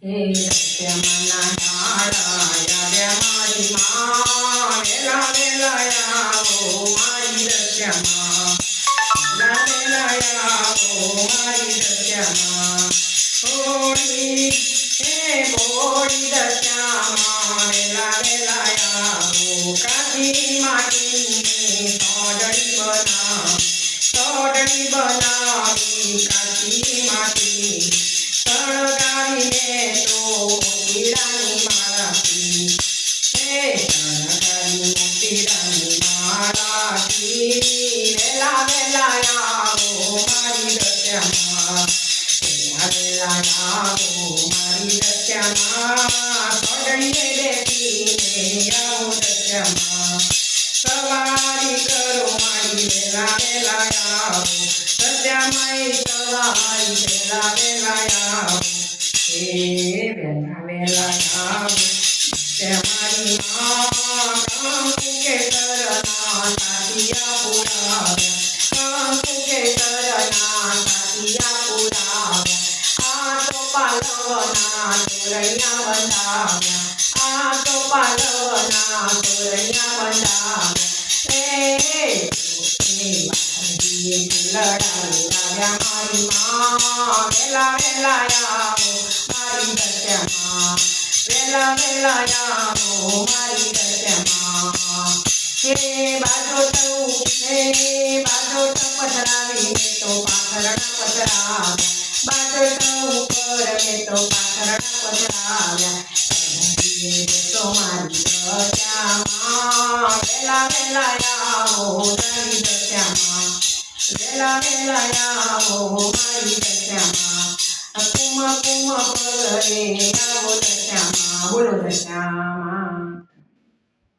હે રસ્યમના ડાળા આવ્યા મારી માં વેલા વેલા આવો મારી રસ્યમાં વેલા વેલા આવો મારી રસ્યમાં હોળી હે હોળી રસ્યમાં વેલા વેલા આવો કાચી માટીની સોડણી બનાવી કાચી માટી સળગાવીને તો મોતીડાની માળાથી હે સળગાવી મોતીડાની માળાથી વેલા વેલા આવો મારી રસ્યામાં વેલા વેલા આવો મારી રસ્યામાં સોડણીએ બેઠીને આવો રસ્યામાં સવારી કરો મારી વેલા વેલા આવો સત્યામાઈ સવારી વેલા વેલા આવો હે વેલા વેલા આવો મારી માં કંકુ કેસરના સાતિયા પુરાવ્યા કંકુ કેસરના સાતિયા પુરાવ્યા આ તો પાલવના તોરણિયા બંધાવ્યા આ તો પાલવના તોરણિયા બંધાવ્યા લડાવ્યા મારી માં વેલા વેલા આવો મારી દશમાં વેલા વેલા આવો મારી દશમાં હે બાજો પથરાવી મેં તો પાથરણા પથરાવ્યા બાજો ઉપર મેં તો પાથરણા પથરાવ્યા તો મારી દશામાં વેલા વેલા આવો મારી દશામાં વેલા વેલા આવો મારી દશામાં કુમ કુમ પગલે આવો દશામાં બોલો દશામાં